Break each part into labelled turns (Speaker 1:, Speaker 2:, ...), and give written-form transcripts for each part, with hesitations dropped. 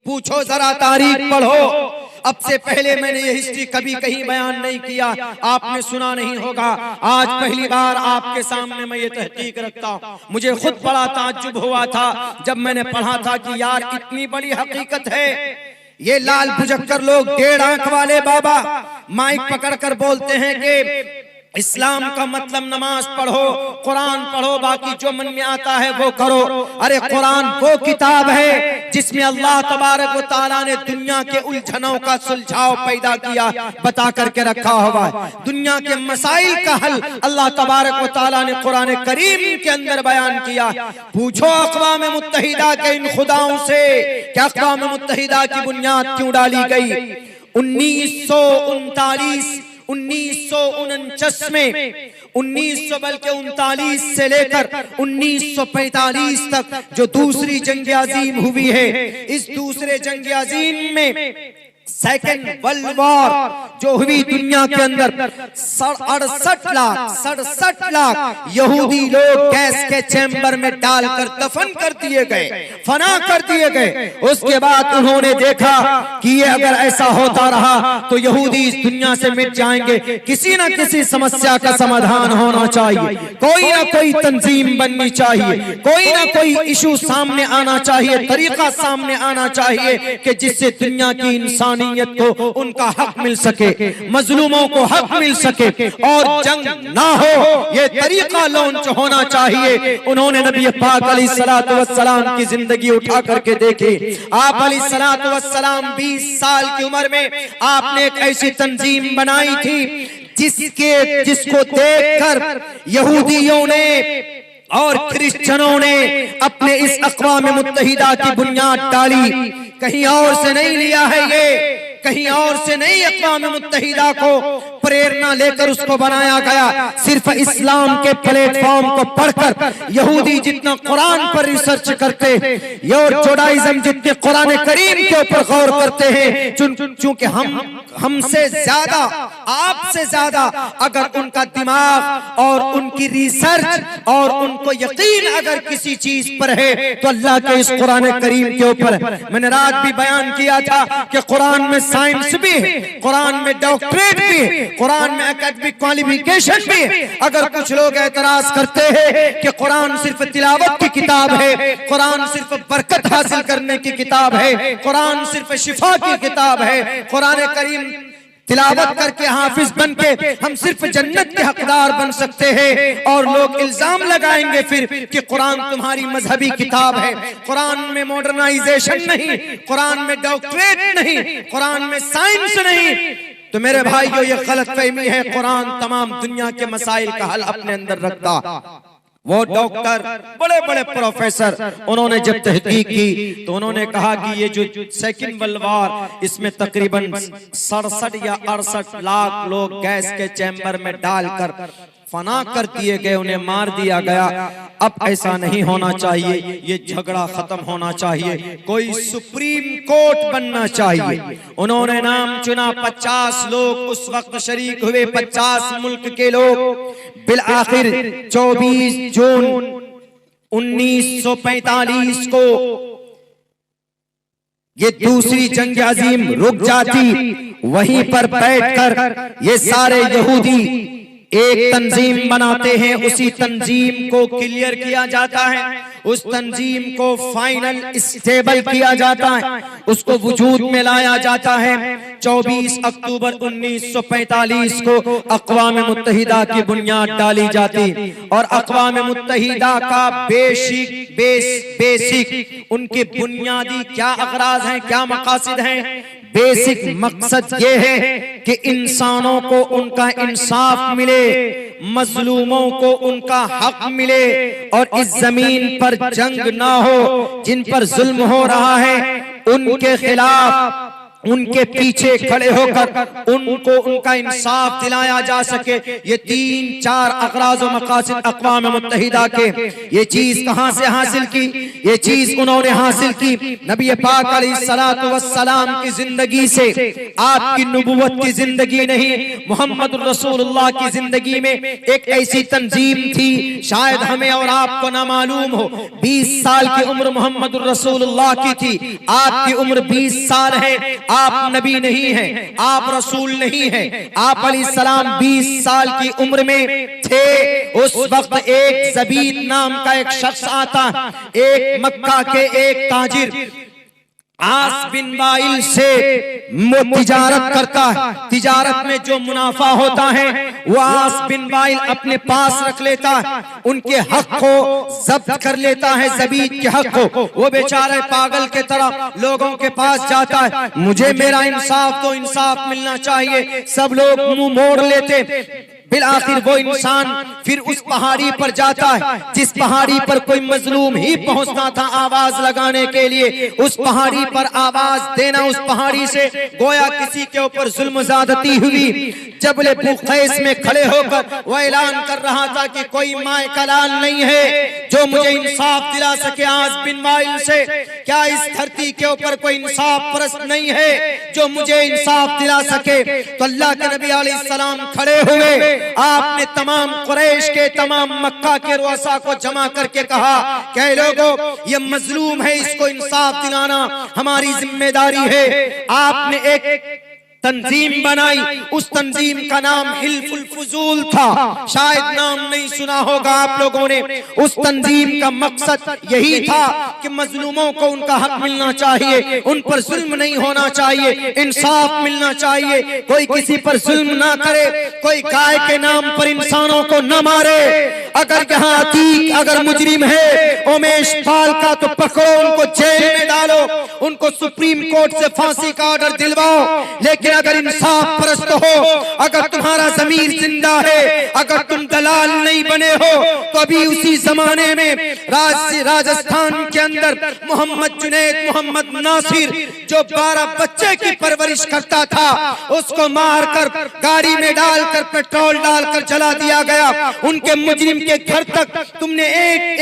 Speaker 1: पूछो जरा तारीख पढ़ो। अब से पहले मैंने ये हिस्ट्री कभी कहीं बयान नहीं किया, आपने सुना नहीं होगा। आज पहली बार आपके सामने मैं ये तहकीक रखता हूँ। मुझे खुद बड़ा ताज्जुब हुआ था जब मैंने पढ़ा था कि यार इतनी बड़ी हकीकत है। ये लाल बुझक्कर लोग 1.5 आंख वाले बाबा माइक पकड़कर बोलते हैं कि इस्लाम का मतलब नमाज पढ़ो, कुरान पढ़ो, बाकी जो मन में आता है वो करो। अरे कुरान वो किताब है जिसमें अल्लाह तबारक व तआला ने दुनिया के उलझनों का सुलझाव पैदा किया, बता करके रखा हुआ है। दुनिया के मसाइल का हल अल्लाह तबारक व तआला ने कुरान करीम के अंदर बयान किया। पूछो अक़वाम मुत्तहिदा के इन खुदाओं से कि अक़वाम मुत्तहिदा की बुनियाद क्यों डाली गई। 1949 में 1900 बल्कि 39 से लेकर 1945 तक जो दूसरी जंग अजीम हुई है, इस दूसरे जंग अजीम में सेकेंड वर्ल्ड वॉर जो हुई दुनिया के अंदर 67 लाख यहूदी लोग गैस के चैम्बर में डालकर दफन कर दिए गए, फना कर दिए गए। उसके बाद उन्होंने देखा कि ये अगर ऐसा होता रहा तो यहूदी इस दुनिया से मिट जाएंगे। किसी न किसी समस्या का समाधान होना चाहिए, कोई ना कोई तंजीम बननी चाहिए, कोई ना कोई इशू सामने आना चाहिए, तरीका सामने आना चाहिए कि जिससे दुनिया की इंसानियत को उनका हक मिल सके, मजलूमों को हक मिल सके और जंग ना हो। ये तरीका लॉन्च होना चाहिए। उन्होंने नबी पाक अलैहिस्सलातु वस्सलाम की जिंदगी उठा करके देखी। आप अलैहिस्सलातु वस्सलाम 20 साल की उम्र में आपने एक ऐसी तंजीम बनाई थी जिसको देखकर यहूदियों ने और क्रिश्चियनों ने अपने इस अक़वाम मुत्तहिदा की बुनियाद डाली। कहीं और से नहीं लिया है, ये कहीं और से नहीं अक़वाम मुत्तहिदा को प्रेरणा लेकर उसको बनाया गया। सिर्फ इस्लाम के प्लेटफॉर्म को पढ़कर यहूदी जितना कुरान पर रिसर्च करते हैं और जुडाइज्म जितने कुरान करीम के ऊपर गौर करते हैं, चूंकि हमसे ज्यादा, आपसे ज्यादा अगर उनका दिमाग और उनकी रिसर्च और उनको यकीन अगर किसी चीज पर है तो अल्लाह के इस कुरान करीम के ऊपर। मैंने रात भी बयान किया था कि कुरान में साइंस भी है, कुरान में डॉक्टरेट भी है, कुरान में एकेडमिक क्वालिफिकेशन भी है। अगर कुछ लोग एतराज करते हैं कि कुरान सिर्फ तिलावत की किताब है, कुरान सिर्फ बरकत हासिल करने की किताब है, कुरान सिर्फ शिफा की किताब है, कुरान करीम तिलावत करके हाफिज बन के हम सिर्फ जन्नत के हकदार बन सकते हैं, और लोग इल्जाम लगाएंगे फिर कि कुरान तुम्हारी मजहबी किताब है, कुरान में मॉडर्नाइजेशन नहीं, कुरान में डॉक्टरेट नहीं, कुरान में साइंस नहीं। तो मेरे भाइयों ये गलतफहमी है। कुरान तमाम दुनिया के मसाइल का हल अपने अंदर रखता। वो डॉक्टर, बड़े बड़े प्रोफेसर, उन्होंने जब तहकीक की तो उन्होंने कहा कि ये जो सेकंड वर्ल्ड वॉर, इसमें तकरीबन 67 या 68 लाख लोग गैस के चैम्बर में डालकर फना कर दिए गए, उन्हें मार दिया गया। अब ऐसा नहीं होना चाहिए, ये झगड़ा खत्म होना चाहिए, कोई सुप्रीम कोर्ट बनना चाहिए। उन्होंने नाम चुना, 50 लोग उस वक्त शरीक हुए, 50 मुल्क के लोग। बिल आखिर 24 जून 1945 को ये दूसरी जंग अजीम रुक जाती। वहीं पर बैठकर ये सारे यहूदी एक तंजीम बनाते हैं, उसी तंजीम को क्लियर किया जाता है, उस तंजीम को फाइनल स्टेबल किया जाता है, उसको वजूद में लाया जाता है। 24 अक्टूबर 1945 को अक़वाम मुत्तहिदा की बुनियाद डाली जाती और अक़वाम मुत्तहिदा का बेसिक उनके बुनियादी क्या अगराज हैं, क्या मकासद हैं। बेसिक मकसद ये है कि इंसानों को उनका इंसाफ मिले, मजलूमों को उनका हक मिले और इस जमीन पर जंग ना हो। जिन पर जुल्म हो रहा है उनके खिलाफ उनके पीछे खड़े होकर उनको उनका इंसाफ दिलाया जा सके। ये 3-4 अगराज व मकासद अक़वाम मुत्तहिदा के। ये चीज कहां से हासिल की? ये चीज उन्होंने हासिल की नबी पाक अलैहिस्सलातु वस्सलाम की जिंदगी से। आपकी नबुव्वत की जिंदगी नहीं, मोहम्मद रसूलुल्लाह की जिंदगी में एक ऐसी तंजीम थी, शायद हमें और आपको ना मालूम हो। 20 साल की उम्र मोहम्मद रसूलुल्लाह की थी। आपकी उम्र 20 साल है। आप नबी नहीं हैं, आप रसूल नहीं हैं। आप अलैहिस्सलाम 20 साल की उम्र में थे। उस वक्त एक ज़बीद नाम का एक शख्स आता, एक मक्का के एक ताजिर आस बिन वाइल से तिजारत करता है। तिजारत में जो मुनाफा होता है वो आस बिन वाइल अपने पास रख लेता है, उनके हक को जब्त कर लेता है। ज़बीद के हक को वो बेचारे पागल के तरह लोगों के पास जाता है, मुझे मेरा इंसाफ तो इंसाफ मिलना चाहिए। सब लोग मुंह मोड़ लेते। फिर आखिर वो इंसान फिर उस पहाड़ी पर जाता है जिस पहाड़ी पर कोई मजलूम ही पहुंचता था आवाज लगाने के लिए। उस पहाड़ी पर आवाज देना, उस पहाड़ी से गोया किसी के ऊपर जुल्म ज़्यादती हुई। जबले बुक़ैस में खड़े होकर वो ऐलान कर रहा था कि कोई माए कलाल नहीं है जो मुझे इंसाफ दिला सके आस बिन वाइल से। क्या इस धरती के ऊपर कोई इंसाफ परस्त नहीं है जो मुझे इंसाफ दिला सके? तो अल्लाह के नबी अलैहिस्सलाम खड़े हुए। आपने तमाम कुरैश के, तमाम मक्का के रुअसा को जमा करके कहा कि लोगों, ये मजलूम है, इसको इंसाफ दिलाना हमारी जिम्मेदारी है। आपने एक तंजीम बनाई। उस तंजीम का नाम हिल्फुल फुजूल था। शायद नाम नहीं सुना होगा आप लोगों ने। उस तंजीम का मकसद यही था कि मजलूमों को उनका हक मिलना चाहिए, उन पर जुल्म नहीं होना चाहिए, इंसाफ मिलना चाहिए, कोई किसी पर जुल्म ना करे, कोई गाय के नाम पर इंसानों को न मारे। अगर यहाँ अतीक अगर मुजरिम है उमेश पाल का, तो पकड़ो, उनको जेल में डालो, उनको सुप्रीम कोर्ट से फांसी का ऑर्डर दिलवाओ। लेकिन अगर इंसाफ परस्त हो, अगर तुम्हारा ज़मीर जिंदा है, अगर तुम दलाल नहीं बने हो, तो अभी उसी जमाने में राजस्थान के अंदर मोहम्मद जुनैद, मोहम्मद नासिर जो 12 बच्चे की परवरिश करता था, उसको मारकर गाड़ी में डालकर पेट्रोल डालकर जला दिया गया। उनके मुजरिम के घर तक तुमने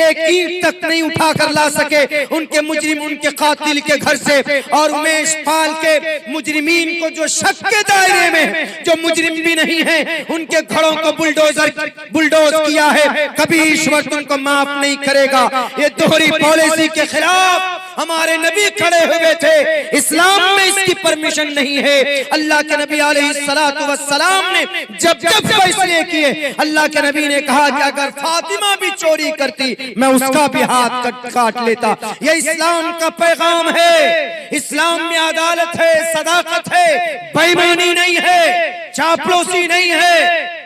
Speaker 1: एक ईंट तक नहीं उठा कर ला सके, उनके मुजरिम, उनके कातिल के घर से। और उमेश पाल के मुजरिमीन को जो शक के दायरे में जो मुजरिम भी नहीं है, उनके घरों को बुलडोज किया है, कभी ईश्वर तुमको माफ नहीं करेगा। ये दोहरी पॉलिसी के खिलाफ हमारे नबी खड़े हुए थे। इस्लाम में इसकी परमिशन नहीं है। अल्लाह के नबी अलैहिस्सलातु वस्सलाम ने जब जब फैसले किए, अल्लाह के नबी ने कहा कि अगर फातिमा भी चोरी करती मैं उसका भी हाथ काट लेता। ये इस्लाम का पैगाम है। इस्लाम में अदालत है, सदाकत है, बेईमानी नहीं है, चापलूसी नहीं है।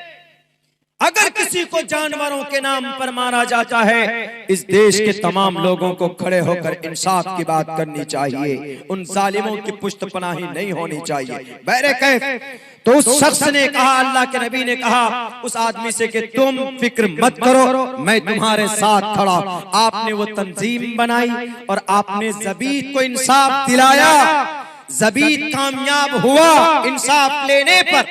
Speaker 1: अगर किसी को जानवरों के नाम पर मारा जाता है, इस देश के तमाम लोगों को खड़े होकर इंसाफ की बात करनी चाहिए। उन जालिमों की पुष्टपनाही नहीं होनी चाहिए। बहरकैफ तो उस शख्स ने कहा, अल्लाह के नबी ने कहा उस आदमी से कि तुम फिक्र मत करो, मैं तुम्हारे साथ खड़ा। आपने वो तंजीम बनाई और आपने ज़बीद को इंसाफ दिलाया। ज़बीद कामयाब हुआ इंसाफ लेने पर।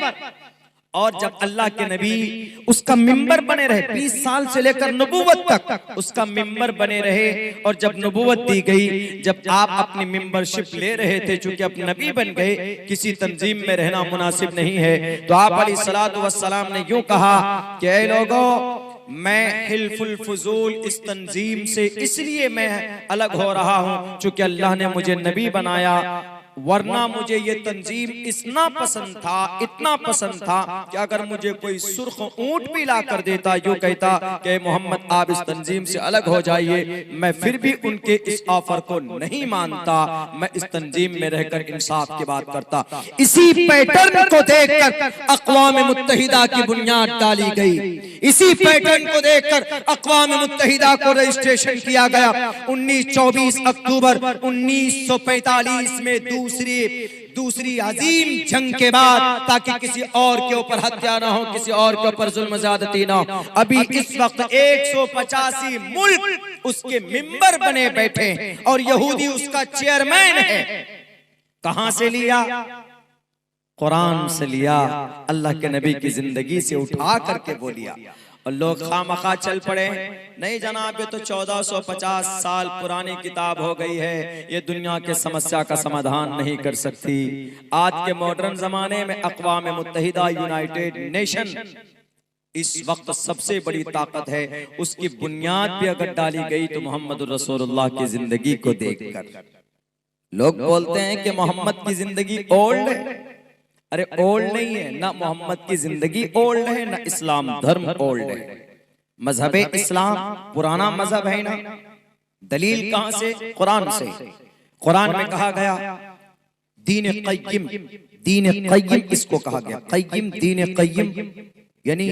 Speaker 1: और जब अल्लाह के नबी उसका मिंबर बने रहे, 20 साल से लेकर नबूवत तक उसका मिंबर बने रहे। और जब नबूवत दी गई, जब आप अपनी मेंबरशिप ले रहे थे, चूंकि अब नबी बन गए, किसी तंजीम में रहना मुनासिब नहीं है, तो आप अलैहिस्सलातु वस्सलाम ने यूं कहा कि ऐ लोगों, मैं हिल्फुल फुजूल इस तंजीम से इसलिए मैं अलग हो रहा हूं चूंकि अल्लाह ने मुझे नबी बनाया, वरना मुझे ये तंजीम इतना पसंद था, इतना पसंद था कि अगर मुझे कोई सुर्ख ऊंट भी ला कर देता, यूं कहता कि मोहम्मद आप इस तंजीम से अलग हो जाइए, मैं फिर भी उनके इस ऑफर को नहीं मानता। मैं इस तंजीम में रहकर इंसाफ की बात करता। इसी पैटर्न को देखकर अक़वाम मुत्तहिदा की बुनियाद डाली गई। इसी पैटर्न को देखकर अक़वाम मुत्तहिदा को रजिस्ट्रेशन किया गया। 24 अक्टूबर 1945 में दूसरी अजीम जंग के बाद, ताकि किसी और के ऊपर हत्या ना हो, किसी और के ऊपर जुल्म ज़्यादती ना हो। अभी इस वक्त 185 मुल्क उसके मिंबर बने बैठे हैं और यहूदी उसका चेयरमैन है। कहां से लिया? कुरान से लिया, अल्लाह के नबी की जिंदगी से उठा करके वो लिया। और लोग खामखा चल पड़े, नहीं जनाब ये तो 1450 साल पुरानी किताब हो गई है, ये दुनिया के समस्या का समाधान नहीं कर सकती। आज के मॉडर्न जमाने में अक़वाम मुत्तहिदा यूनाइटेड नेशन इस वक्त सबसे बड़ी ताकत है, उसकी बुनियाद भी अगर डाली गई तो मोहम्मद रसूलुल्लाह की जिंदगी को देखकर। लोग बोलते हैं कि मोहम्मद की जिंदगी ओल्ड है, अरे ओल्ड नहीं है, ना मोहम्मद की जिंदगी ओल्ड है, ना इस्लाम धर्म ओल्ड है। मजहब इस्लाम पुराना मजहब है ना। दलील कहां से? कुरान से। कुरान में कहा गया दीन क़य्यिम, दीन क़य्यिम इसको कहा गया, क़य्यिम दीन क़य्यिम यानी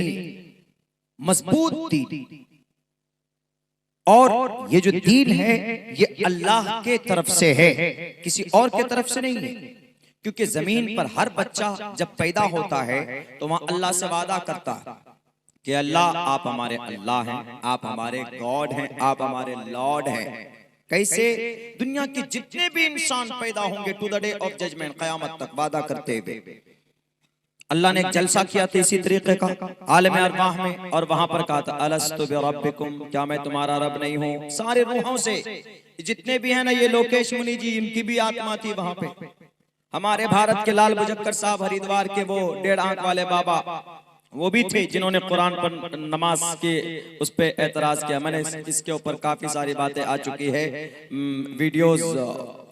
Speaker 1: मजबूत दीन। और ये जो दीन है ये अल्लाह के तरफ से है, किसी और के तरफ से नहीं है। क्योंकि जमीन पर हर बच्चा जब पैदा होता है तो वहां अल्लाह से वादा करता है कि अल्लाह आप हमारे अल्लाह हैं, आप हमारे गॉड हैं, आप हमारे लॉर्ड हैं। कैसे? दुनिया के जितने भी इंसान पैदा होंगे to the day of judgement, कयामत तक वादा करते हुए। अल्लाह ने एक जलसा किया था इसी तरीके का आलम अरवाह में, और वहां पर कहा था अलस्तु बिरब्बिकुम, क्या मैं तुम्हारा रब नहीं हूं? सारे रूहों से जितने भी हैं ना, ये लोकेश मुनि जी इनकी भी आत्मा थी वहां पे। हमारे भारत के लाल मुजक्कर साहब हरिद्वार के वो 1.5 आंख वाले बाबा वो भी थे जिन्होंने कुरान पर नमाज के उस पे एतराज किया। मैंने इसके ऊपर काफी सारी बातें आ चुकी है, वीडियोस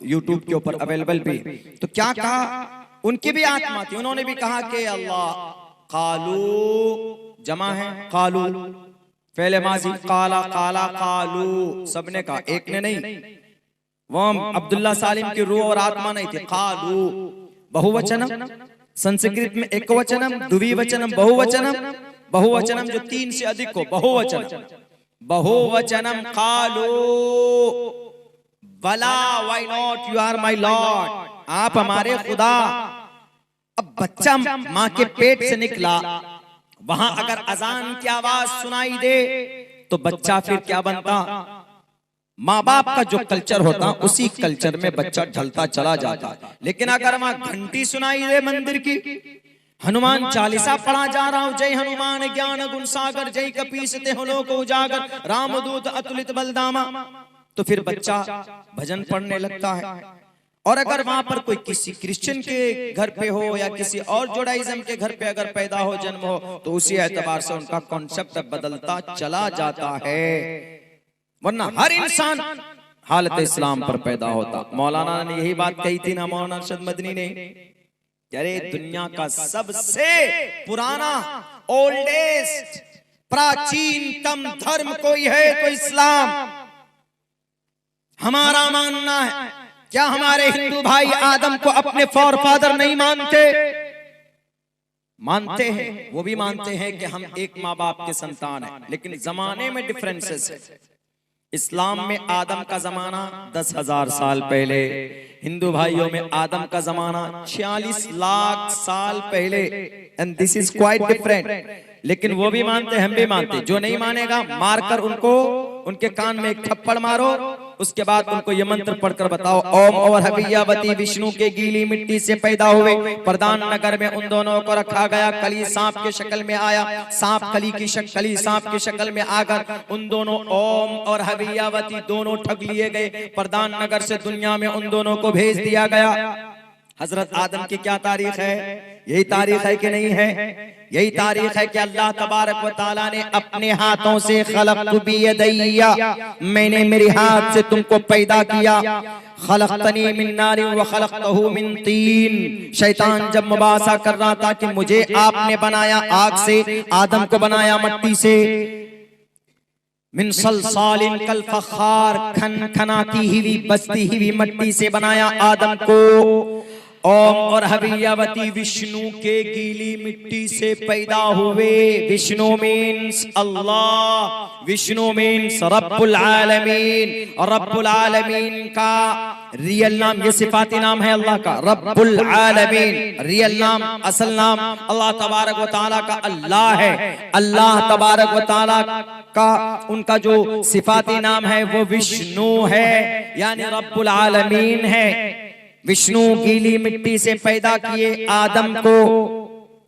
Speaker 1: यूट्यूब के ऊपर अवेलेबल भी। तो क्या कहा? उनकी भी आत्मा थी, उन्होंने भी कहा कि अल्लाह कालू जमा है, कालू फेले माजी, काला काला कालू, सबने कहा, एक ने नहीं। वो अब्दुल्ला सालिम की रूह और आत्मा नहीं थी। कालू बहुवचनम, संस्कृत में एकवचनम, द्विवचनम, बहुवचनम। बहुवचनम जो 3 से अधिक हो, बहुवचनम। बहुवचनम कालू वला why not, you are my lord, आप हमारे खुदा। अब बच्चा मां के पेट से निकला, वहां अगर अजान की आवाज सुनाई दे तो बच्चा फिर क्या बनता? माँ बाप का जो कल्चर होता उसी कल्चर में बच्चा ढलता चला जाता। लेकिन अगर वहां घंटी सुनाई दे मंदिर की, हनुमान चालीसा पढ़ा जा रहा हो, जय हनुमान ज्ञान गुण सागर, जय कपीसते हो लोक उजागर, रामदूत अतुलित बलदामा, तो फिर बच्चा भजन पढ़ने लगता है। और अगर वहां पर कोई किसी क्रिश्चियन के घर पे हो या किसी और जुडाइज्म के घर पे अगर पैदा हो, जन्म हो, तो उसी एतबार से उनका कॉन्सेप्ट बदलता चला जाता है। वरना हर इंसान हालत इस्लाम पर पैदा होता। मौलाना ने यही बात कही थी ना, मौलाना अरशद मदनी ने, अरे दुनिया का सबसे पुराना ओल्डेस्ट प्राचीनतम धर्म कोई है तो इस्लाम। हमारा मानना है, क्या हमारे हिंदू भाई आदम को अपने फोरफादर नहीं मानते? मानते हैं, वो भी मानते हैं कि हम एक माँ बाप के संतान हैं, लेकिन जमाने में डिफरेंसेस है। इस्लाम में आदम का जमाना 10,000 साल पहले, हिंदू भाइयों में आदम का जमाना 46 लाख साल पहले, and this is quite different. लेकिन वो भी मानते, हम भी मानते। जो नहीं मानेगा मारकर उनको उनके कान में एक थप्पड़ मारो, उसके बाद उनको ये मंत्र पढ़कर बताओ, ओम और हवियावती विष्णु के गीली मिट्टी से पैदा हुए, प्रधान नगर में उन दोनों को रखा गया, कली सांप के शक्ल में आया, सांप कली की शक्ल, कली सांप की शक्ल में आकर उन दोनों ओम और हवियावती दोनों ठग लिए गए, प्रधान नगर से दुनिया में उन दोनों को भेज दिया गया। हजरत आदम की क्या तारीख है? यही तारीख है कि नहीं है? यही तारीख है कि अल्लाह तबारक व तआला ने अपने हाथों से खलक़तु बियदैया, मैंने मेरे हाथ से तुमको पैदा किया। खलक़तनी मिन नारिन व खलक़तहु मिन तीन। शैतान जब मुबासा कर रहा था कि मुझे आपने बनाया आग से, आदम को बनाया मिट्टी से। मिन सलसालिन कल फखार, खनखनाती हुई बजती हुई मिट्टी से बनाया आदम को। ओम और हवियावती विष्णु के गीली मिट्टी से पैदा हुए। विष्णु मीन्स अल्लाह, विष्णु मीन्स रब्बुल आलमीन, और रब्बुल आलमीन का रियल नाम, ये सिफाती नाम है अल्लाह का, रब्बुल आलमीन। रियल नाम, असल नाम अल्लाह तबारक व तआला का अल्लाह है। अल्लाह तबारक व तआला का उनका जो सिफाती नाम है वो विष्णु है, यानी रब्बुल आलमीन है। विष्णु गीली मिट्टी से पैदा किए आदम को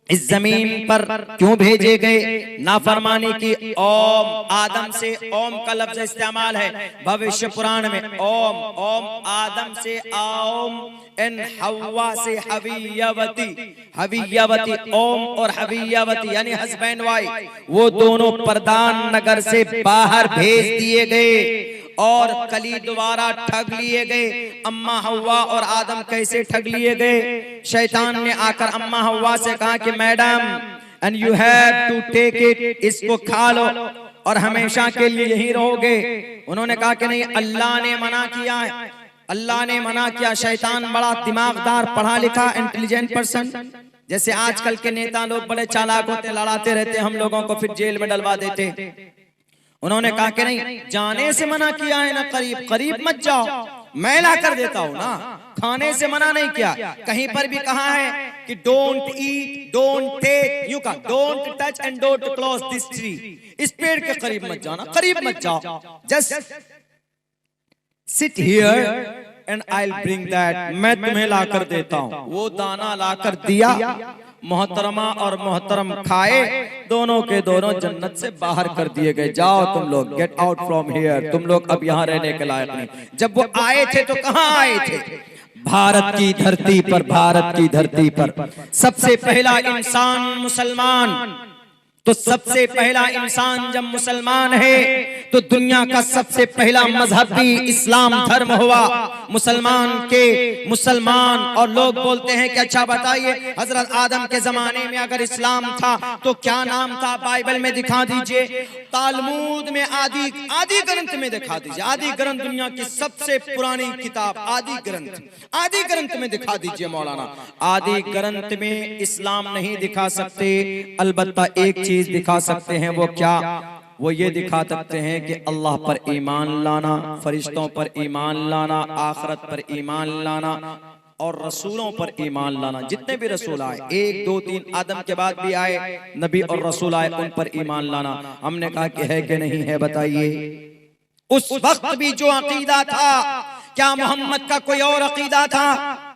Speaker 1: इस जमीन पर क्यों भेजे गए? नाफरमानी की। ओम, आदम से ओम का लफ्ज इस्तेमाल है भविष्य पुराण में। ओम, ओम आदम से ओम, एन हव्वा से हवियवती, हवियवती। ओम और हवियवती यानी हस्बैंड वाइफ, वो दोनों प्रधान नगर से बाहर भेज दिए गए और कली द्वारा ठग लिए गए। अम्मा हव्वा और आदम कैसे ठग लिए गए? शैतान ने आकर अम्मा हव्वा से कहा कि madam, and you have to take it, इसको खा लो और हमेशा के लिए यही रहोगे। उन्होंने कहा कि नहीं, अल्लाह ने मना किया है, अल्लाह ने मना किया। शैतान बड़ा दिमागदार, पढ़ा लिखा, इंटेलिजेंट पर्सन, जैसे आजकल के नेता लोग बड़े चालाक होते, लड़ाते रहते हम लोगों को, फिर जेल में डलवा देते। उन्होंने कहा कि नहीं, जाने से मना किया है ना, करीब करीब मत जाओ, मैं ला कर देता हूं ना। खाने से मना नहीं किया, कहीं पर भी कहा है कि don't eat, don't take, you कहा don't touch and don't cross this tree, इस पेड़ के करीब मत जाना, करीब मत जाओ, just sit here and I will bring that, मैं तुम्हें ला कर देता हूं। वो दाना ला कर दिया, मोहतरमा और मोहतरम खाए, दोनों के दोनों जन्नत से बाहर कर दिए गए। जाओ तुम लोग, गेट आउट फ्रॉम हियर, तुम लोग अब यहाँ रहने के लायक नहीं। जब वो आए थे तो कहाँ आए थे? भारत की धरती पर, भारत की धरती पर सबसे पहला इंसान मुसलमान। तो सबसे पहला इंसान जब मुसलमान है तो दुनिया का सबसे पहला मजहब भी इस्लाम धर्म हुआ। मुसलमान के मुसलमान, और लोग बोलते हैं कि अच्छा बताइए, हजरत आदम के जमाने में अगर इस्लाम था तो क्या नाम था? बाइबल में दिखा दीजिए, तालमूद में, आदि ग्रंथ में दिखा दीजिए। आदि ग्रंथ दुनिया की सबसे पुरानी किताब, आदि ग्रंथ, आदि ग्रंथ में दिखा दीजिए मौलाना। आदि ग्रंथ में इस्लाम नहीं दिखा सकते, अलबत्ता एक चीज दिखा सकते हैं। वो क्या? वो ये दिखा सकते हैं कि अल्लाह पर ईमान लाना, फरिश्तों पर ईमान लाना, आखिरत पर ईमान लाना और रसूलों पर ईमान लाना। जितने भी रसूल आए, 1 2 3 आदम के बाद भी आए नबी और रसूल आए, उन पर ईमान लाना। हमने कहा कि है कि नहीं है, बताइए। उस वक्त भी जो अकीदा था, क्या मोहम्मद का कोई और अकीदा था?